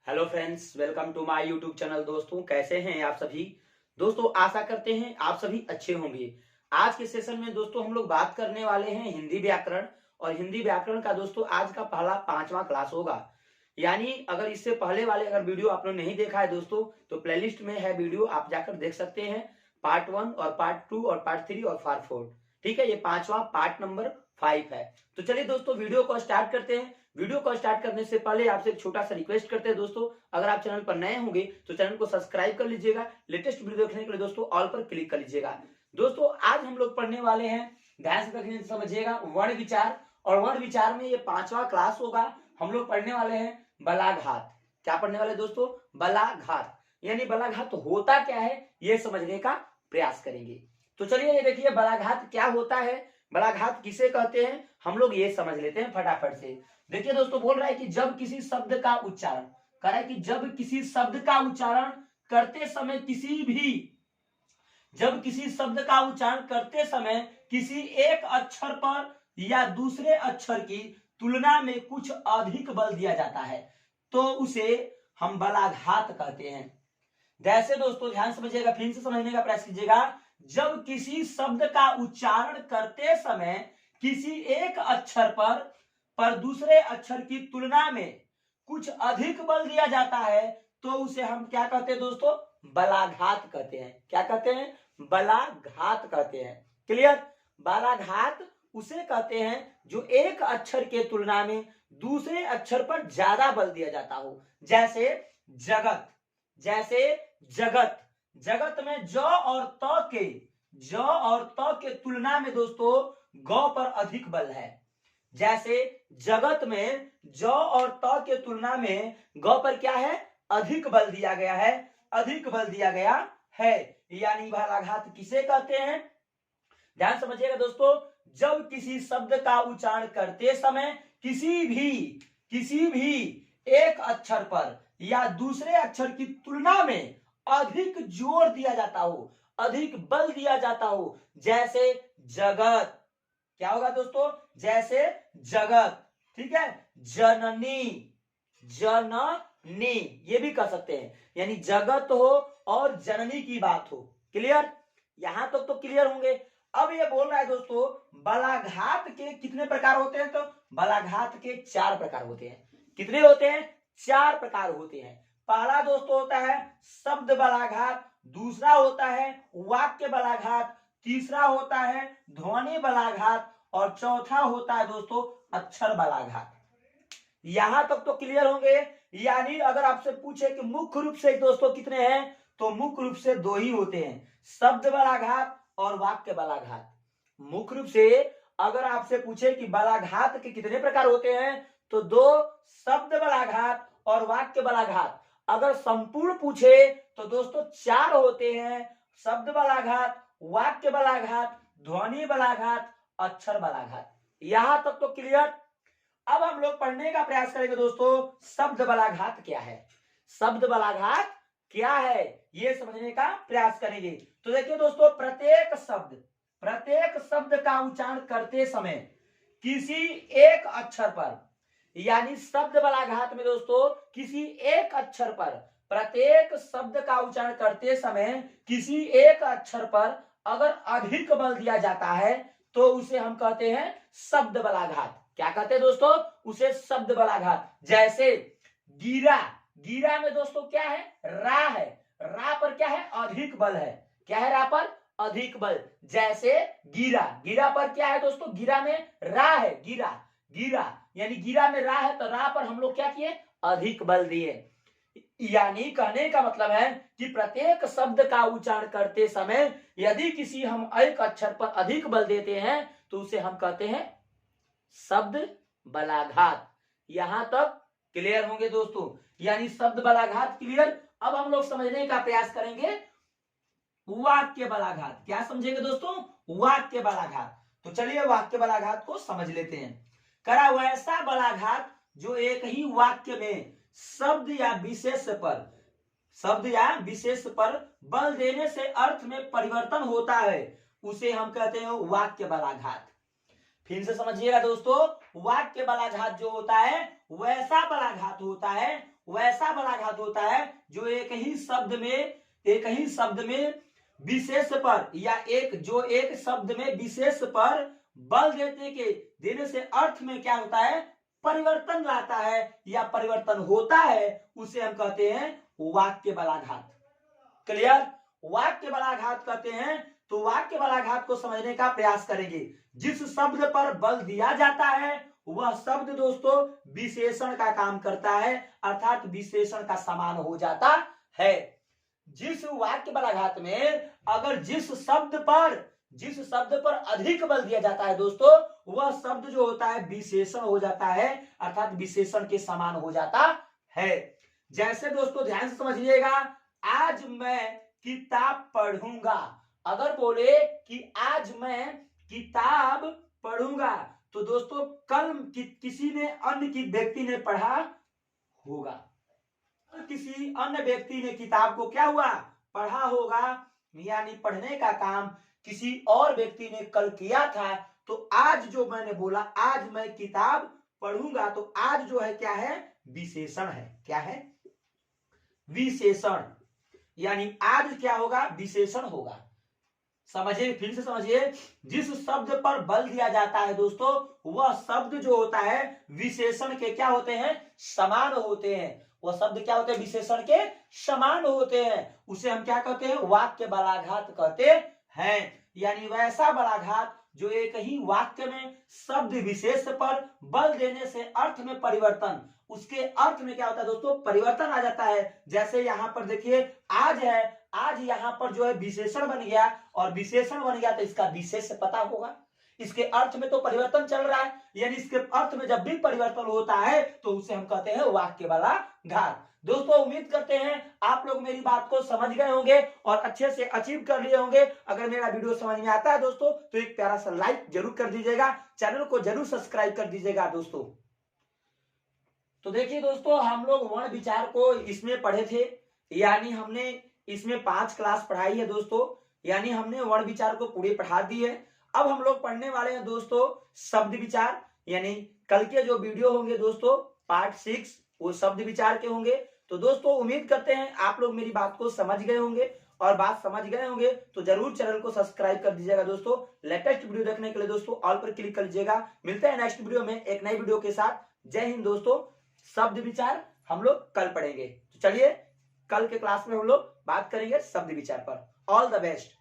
Hello friends, welcome to my YouTube channel. दोस्तों, कैसे हैं आप सभी? दोस्तों, आशा करते हैं आप सभी अच्छे होंगे। आज के सेशन में दोस्तों हम लोग बात करने वाले हैं हिंदी व्याकरण। और हिंदी व्याकरण का दोस्तों आज का पहला 5वां क्लास होगा। यानी अगर इससे पहले वाले अगर वीडियो आप लोग नहीं देखा है दोस्तों, तो प्लेलिस्ट में है वीडियो, आप जाकर देख सकते हैं। पार्ट 1 और पार्ट 2 और पार्ट 3 और पार्ट 4। ठीक है, ये 5वां पार्ट नंबर 5 है। तो चलिए दोस्तों वीडियो को स्टार्ट करते हैं। वीडियो को स्टार्ट करने से पहले आपसे एक छोटा सा रिक्वेस्ट करते हैं दोस्तों, अगर आप चैनल पर नए होंगे तो चैनल को सब्सक्राइब कर लीजिएगा। लेटेस्ट वीडियो देखने के लिए दोस्तों ऑल पर क्लिक कर लीजिएगा। दोस्तों, आज हम लोग पढ़ने वाले हैं, ध्यान से रखिए, समझिएगा, वर्ण विचार। और वर्ण विचार में ये 5वां क्लास होगा। हम लोग पढ़ने वाले हैं बलाघात। क्या पढ़ने वाले दोस्तों? बलाघात। यानी बलाघात होता क्या है ये समझने का प्रयास करेंगे। तो चलिए ये देखिए, बलाघात क्या होता है, बलाघात किसे कहते हैं, हम लोग ये समझ लेते हैं फटाफट से। देखिए दोस्तों, बोल रहा है कि जब किसी शब्द का उच्चारण कर रहा है कि जब किसी शब्द का उच्चारण करते समय जब किसी शब्द का उच्चारण करते समय किसी एक अक्षर पर या दूसरे अक्षर की तुलना में कुछ अधिक बल दिया जाता है तो उसे हम बलाघात कहते हैं। जैसे दोस्तों ध्यान समझिएगा, फिर से समझने का प्रयास कीजिएगा। जब किसी शब्द का उच्चारण करते समय किसी एक अक्षर पर दूसरे अक्षर की तुलना में कुछ अधिक बल दिया जाता है तो उसे हम क्या कहते हैं दोस्तों? बलाघात कहते हैं। क्या कहते हैं? बलाघात कहते हैं। क्लियर? बलाघात उसे कहते हैं जो एक अक्षर के तुलना में दूसरे अक्षर पर ज्यादा बल दिया जाता हो। जैसे जगत, जगत में ज और त के तुलना में दोस्तों ग पर अधिक बल है। जैसे जगत में ज और त के तुलना में ग पर क्या है? अधिक बल दिया गया है। यानी बलाघात किसे कहते हैं? ध्यान समझिएगा दोस्तों, जब किसी शब्द का उच्चारण करते समय किसी भी एक अक्षर पर या दूसरे अक्षर की तुलना में अधिक जोर दिया जाता हो, अधिक बल दिया जाता हो। जैसे जगत, क्या होगा दोस्तों? जैसे जगत, ठीक है। जननी ये भी कर सकते हैं, यानी जगत हो और जननी की बात हो। क्लियर? यहां तक तो क्लियर होंगे। अब ये बोल रहा है दोस्तों, बलाघात के कितने प्रकार होते हैं? तो बलाघात के 4 प्रकार होते हैं। कितने होते हैं? 4 प्रकार होते हैं। पहला दोस्तों होता है शब्द बलाघात, दूसरा होता है वाक्य बलाघात, तीसरा होता है ध्वनि बलाघात और चौथा होता है दोस्तों अक्षर बलाघात। यहां तक तो क्लियर होंगे। यानी अगर आपसे पूछे कि मुख्य रूप से दोस्तों कितने हैं, तो मुख्य रूप से 2 ही होते हैं, शब्द बलाघात और वाक्य बलाघात। मुख्य रूप से अगर आपसे पूछे कि बलाघात के कितने प्रकार होते हैं, तो 2, शब्द बलाघात और वाक्य बलाघात। अगर संपूर्ण पूछे तो दोस्तों 4 होते हैं, शब्द बलाघात, वाक्य बलाघात, ध्वनि बलाघात, अक्षर बलाघात। यहां तक तो क्लियर। अब हम लोग पढ़ने का प्रयास करेंगे दोस्तों, शब्द बलाघात क्या है, शब्द बलाघात क्या है, ये समझने का प्रयास करेंगे। तो देखिए दोस्तों, प्रत्येक शब्द का उच्चारण करते समय किसी एक अक्षर पर, यानी शब्द बलाघात में दोस्तों किसी एक अक्षर पर, प्रत्येक शब्द का उच्चारण करते समय किसी एक अक्षर पर अगर अधिक बल दिया जाता है तो उसे हम कहते हैं शब्द बलाघात। क्या कहते हैं दोस्तों? उसे शब्द बलाघात। जैसे गिरा में दोस्तों क्या है? रा है। रा पर क्या है? अधिक बल है। क्या है? रा पर अधिक बल। जैसे गिरा पर क्या है दोस्तों? गिरा में रा है। गिरा यानी गिरा में रा है, तो रा पर हम लोग क्या किए? अधिक बल दिए। यानी कहने का मतलब है कि प्रत्येक शब्द का उच्चारण करते समय यदि किसी हम एक अक्षर पर अधिक बल देते हैं तो उसे हम कहते हैं शब्द बलाघात। यहां तक क्लियर होंगे दोस्तों, यानी शब्द बलाघात क्लियर। अब हम लोग समझने का प्रयास करेंगे वाक्य बलाघात। क्या समझेंगे दोस्तों? वाक्य बलाघात। तो चलिए वाक्य बलाघात को समझ लेते हैं। करा वैसा बलाघात जो एक ही वाक्य में शब्द या विशेष पर बल देने से अर्थ में परिवर्तन होता है, उसे हम कहते हैं वाक्य बलाघात। फिर से समझिएगा दोस्तों, वाक्य बलाघात जो होता है वैसा बलाघात होता है, वैसा बलाघात होता है जो एक ही शब्द में विशेष पर या एक शब्द में विशेष पर बल देने से अर्थ में क्या होता है, परिवर्तन लाता है या परिवर्तन होता है, उसे हम कहते हैं वाक्य बलाघात। क्लियर? वाक्य बलाघात कहते हैं। तो वाक्य बलाघात को समझने का प्रयास करेंगे। जिस शब्द पर बल दिया जाता है वह शब्द दोस्तों विशेषण का काम करता है, अर्थात विशेषण का समान हो जाता है। जिस वाक्य बलाघात में अगर जिस शब्द पर अधिक बल दिया जाता है दोस्तों, वह शब्द जो होता है विशेषण हो जाता है, अर्थात विशेषण के समान हो जाता है। जैसे दोस्तों ध्यान से समझिएगा, आज मैं किताब पढ़ूंगा। अगर बोले कि आज मैं किताब पढ़ूंगा, तो दोस्तों कल किसी ने अन्य व्यक्ति ने पढ़ा होगा, किसी अन्य व्यक्ति ने किताब को क्या हुआ, पढ़ा होगा, यानी पढ़ने का काम किसी और व्यक्ति ने कल किया था। तो आज जो मैंने बोला आज मैं किताब पढ़ूंगा, तो आज जो है क्या है, विशेषण है। क्या है? विशेषण। यानी आज क्या होगा, विशेषण होगा। समझिए, फिर से समझिए, जिस शब्द पर बल दिया जाता है दोस्तों, वह शब्द जो होता है विशेषण के क्या होते हैं, समान होते हैं। वह शब्द क्या होते हैं, विशेषण के समान होते हैं। उसे हम क्या कहते हैं, वाक्य बलाघात कहते हैं। यानी वैसा बलाघात जो एक ही वाक्य में शब्द विशेष पर बल देने से अर्थ में परिवर्तन, उसके अर्थ में क्या होता है दोस्तों, परिवर्तन आ जाता है। जैसे यहाँ पर देखिए आज है, आज यहाँ पर जो है विशेषण बन गया, और विशेषण बन गया तो इसका विशेष पता होगा। इसके अर्थ में तो परिवर्तन चल रहा है, यानी इसके अर्थ में जब भी परिवर्तन होता है तो उसे हम कहते हैं वाक्य बलाघात। दोस्तों उम्मीद करते हैं आप लोग मेरी बात को समझ गए होंगे और अच्छे से अचीव कर लिए होंगे। अगर मेरा वीडियो समझ में आता है दोस्तों तो एक प्यारा सा लाइक जरूर कर दीजिएगा, चैनल को जरूर सब्सक्राइब कर दीजिएगा दोस्तों। तो देखिए दोस्तों, हम लोग वर्ण विचार को इसमें पढ़े थे, यानी हमने इसमें 5 क्लास पढ़ाई है दोस्तों, यानी हमने वर्ण विचार को पूरी पढ़ा दी है। अब हम लोग पढ़ने वाले हैं दोस्तों शब्द विचार, यानी कल के जो वीडियो होंगे दोस्तों पार्ट 6 वो शब्द विचार के होंगे। तो दोस्तों उम्मीद करते हैं आप लोग मेरी बात को समझ गए होंगे, और बात समझ गए होंगे तो जरूर चैनल को सब्सक्राइब कर दीजिएगा दोस्तों। लेटेस्ट वीडियो देखने के लिए दोस्तों ऑल पर क्लिक कर लीजिएगा। मिलते हैं नेक्स्ट वीडियो में एक नई वीडियो के साथ। जय हिंद दोस्तों। शब्द विचार हम लोग कल पढ़ेंगे, तो चलिए कल के क्लास में हम लोग बात करेंगे शब्द विचार पर। All the best.